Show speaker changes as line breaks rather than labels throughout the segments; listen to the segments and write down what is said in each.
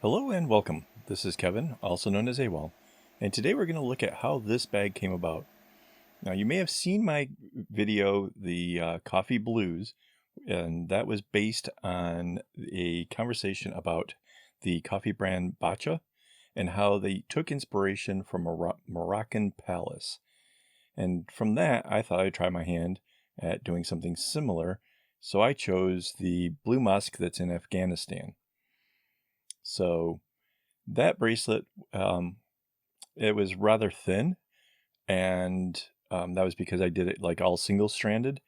Hello and welcome. This is Kevin, also known as AWOL, and today we're going to look at how this bag came about. Now, you may have seen my video, the Coffee Blues, and that was based on a conversation about the coffee brand Bacha and how they took inspiration from Moroccan Palace. And from that, I thought I'd try my hand at doing something similar, so I chose the blue musk that's in Afghanistan. So that bracelet, it was rather thin, and that was because I did it like all single-stranded.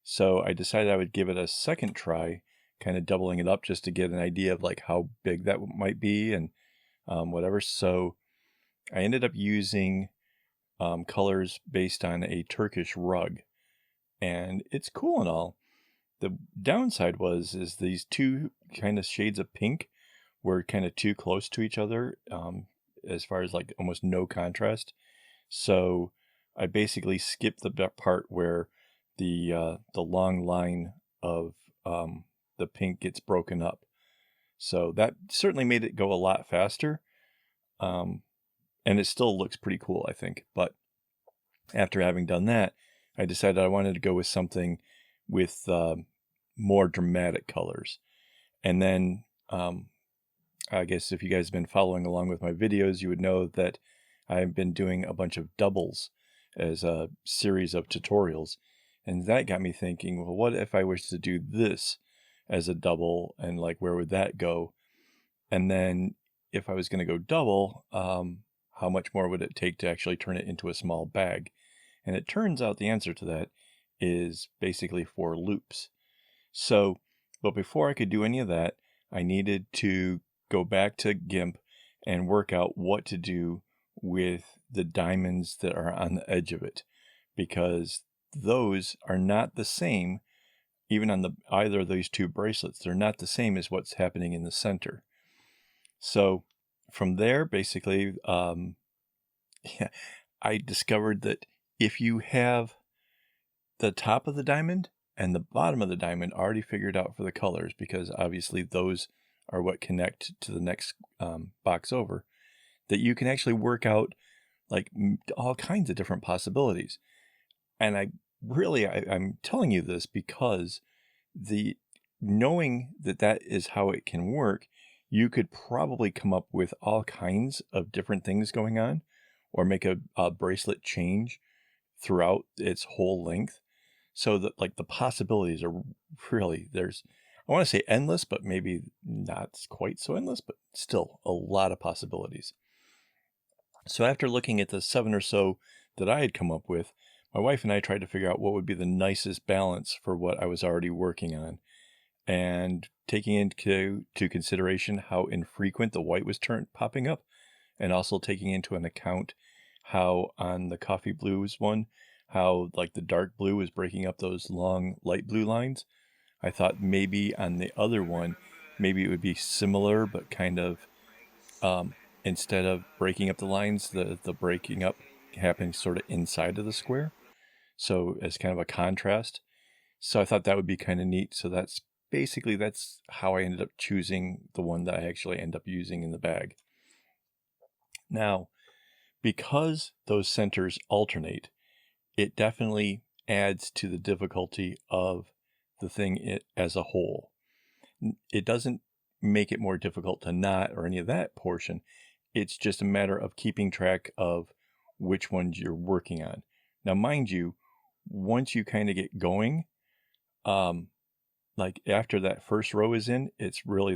So I decided I would give it a second try, kind of doubling it up just to get an idea of like how big that might be and whatever. So I ended up using colors based on a Turkish rug, and it's cool and all. The downside is these two kind of shades of pink were kind of too close to each other, as far as like almost no contrast. So I basically skipped the part where the long line of the pink gets broken up. So that certainly made it go a lot faster, and it still looks pretty cool, I think. But after having done that, I decided I wanted to go with something with more dramatic colors. And then I guess if you guys have been following along with my videos, you would know that I've been doing a bunch of doubles as a series of tutorials. And that got me thinking, well, what if I was to do this as a double, and like, where would that go? And then if I was going to go double, how much more would it take to actually turn it into a small bag? And it turns out the answer to that is basically 4 loops. So, but before I could do any of that, I needed to go back to GIMP and work out what to do with the diamonds that are on the edge of it, because those are not the same, even on either of these two bracelets. They're not the same as what's happening in the center. So from there, basically, yeah, I discovered that if you have the top of the diamond and the bottom of the diamond already figured out for the colors, because obviously those are what connect to the next box over, that you can actually work out like all kinds of different possibilities. And I'm telling you this because the knowing that that is how it can work, you could probably come up with all kinds of different things going on, or make a bracelet change throughout its whole length. So that like the possibilities are really, I want to say endless, but maybe not quite so endless, but still a lot of possibilities. So after looking at the 7 or so that I had come up with, my wife and I tried to figure out what would be the nicest balance for what I was already working on. And taking into consideration how infrequent the white was popping up, and also taking into an account how on the coffee blues one, how like the dark blue was breaking up those long light blue lines, I thought maybe on the other one, maybe it would be similar, but kind of instead of breaking up the lines, the breaking up happening sort of inside of the square. So as kind of a contrast. So I thought that would be kind of neat. So that's how I ended up choosing the one that I actually end up using in the bag. Now, because those centers alternate, it definitely adds to the difficulty of the thing as a whole. It doesn't make it more difficult to knot or any of that portion. It's just a matter of keeping track of which ones you're working on. Now, mind you, once you kind of get going, like after that first row is in,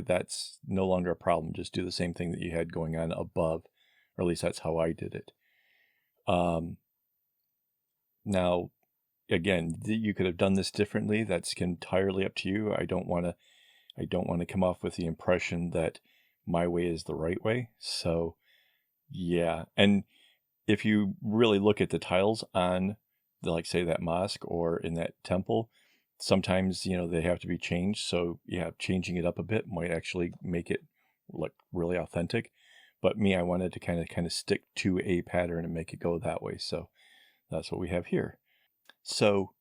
that's no longer a problem. Just do the same thing that you had going on above, or at least that's how I did it. Now, again, you could have done this differently. That's entirely up to you. I don't want to come off with the impression that my way is the right way. So, yeah. And if you really look at the tiles on like say that mosque or in that temple, sometimes, they have to be changed. So yeah, changing it up a bit might actually make it look really authentic. But me, I wanted to kind of stick to a pattern and make it go that way. So that's what we have here. So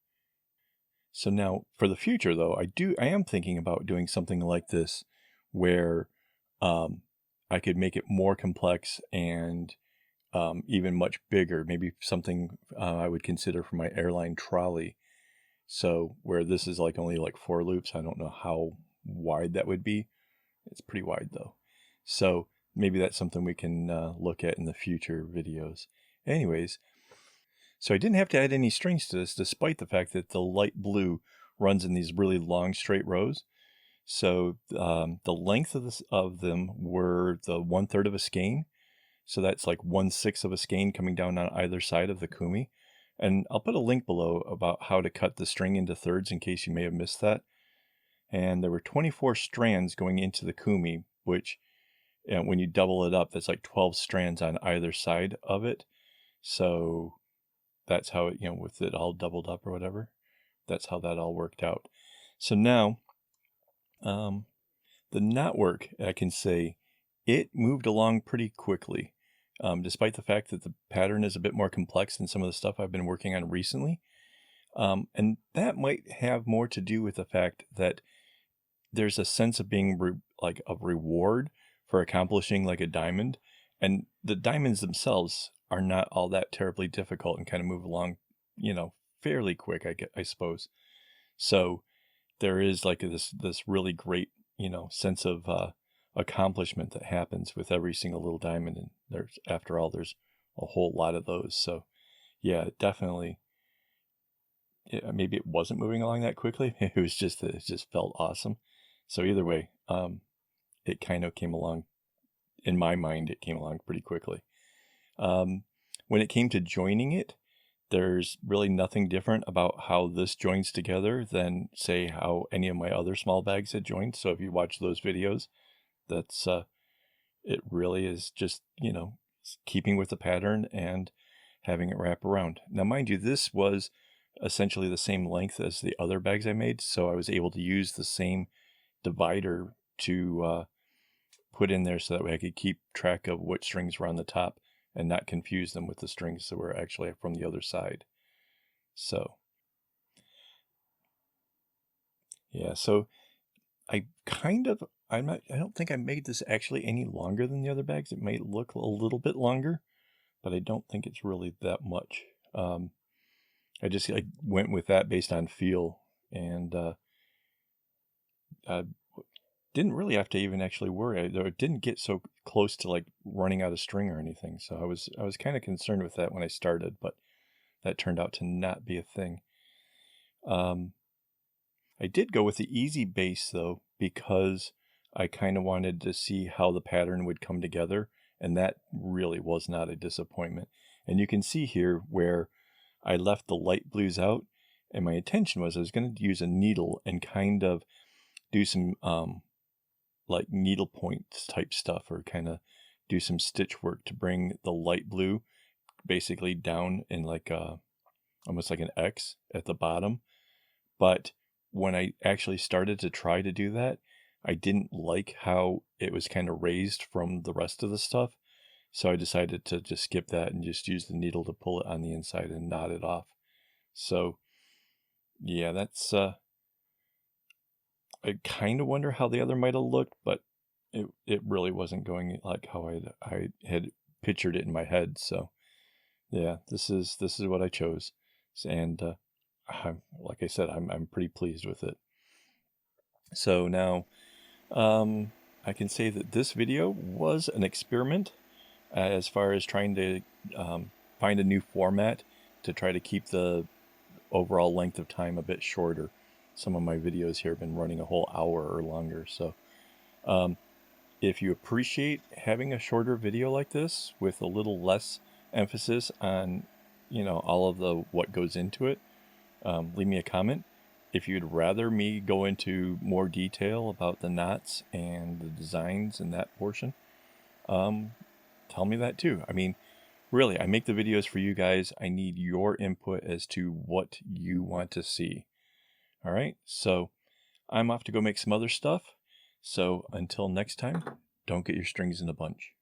now for the future though, I am thinking about doing something like this where I could make it more complex and even much bigger, maybe something I would consider for my airline trolley. So where this is like only like 4 loops, I don't know how wide that would be. It's pretty wide though. So maybe that's something we can look at in the future videos. Anyways, so I didn't have to add any strings to this, despite the fact that the light blue runs in these really long straight rows. So the length of them were the 1/3 of a skein. So that's like 1/6 of a skein coming down on either side of the kumi. And I'll put a link below about how to cut the string into thirds in case you may have missed that. And there were 24 strands going into the kumi, which when you double it up, that's like 12 strands on either side of it. So that's how it, with it all doubled up or whatever, that's how that all worked out. So now, the knotwork, I can say, it moved along pretty quickly. Despite the fact that the pattern is a bit more complex than some of the stuff I've been working on recently. And that might have more to do with the fact that there's a sense of being like a reward for accomplishing like a diamond. And the diamonds themselves are not all that terribly difficult and kind of move along, fairly quick, I suppose. So there is like this really great, sense of accomplishment that happens with every single little diamond. And after all, there's a whole lot of those. So yeah, definitely. Maybe it wasn't moving along that quickly. It just felt awesome. So either way, it kind of came along, in my mind, it came along pretty quickly. When it came to joining it, there's really nothing different about how this joins together than, say, how any of my other small bags had joined. So if you watch those videos, that's it really is just, keeping with the pattern and having it wrap around. Now, mind you, this was essentially the same length as the other bags I made, so I was able to use the same divider to put in there so that way I could keep track of what strings were on the top and not confuse them with the strings that were actually from the other side. So yeah, so I don't think I made this actually any longer than the other bags. It might look a little bit longer, but I don't think it's really that much. I went with that based on feel, and I didn't really have to even actually worry. It didn't get so close to like running out of string or anything. So I was kind of concerned with that when I started, but that turned out to not be a thing. I did go with the easy base though, because I kind of wanted to see how the pattern would come together, and that really was not a disappointment. And you can see here where I left the light blues out, and my intention was I was going to use a needle and kind of do some like needle points type stuff, or kind of do some stitch work to bring the light blue basically down in like almost like an X at the bottom. But when I actually started to try to do that, I didn't like how it was kind of raised from the rest of the stuff. So I decided to just skip that and just use the needle to pull it on the inside and knot it off. So yeah, that's I kind of wonder how the other might have looked, but it really wasn't going like how I had pictured it in my head. So yeah, this is what I chose, and like I said, I'm pretty pleased with it. So now, I can say that this video was an experiment as far as trying to find a new format to try to keep the overall length of time a bit shorter. Some of my videos here have been running a whole hour or longer. So if you appreciate having a shorter video like this with a little less emphasis on, all of the what goes into it, leave me a comment. If you'd rather me go into more detail about the knots and the designs and that portion, tell me that too. I mean, really, I make the videos for you guys. I need your input as to what you want to see. All right, so I'm off to go make some other stuff. So until next time, don't get your strings in a bunch.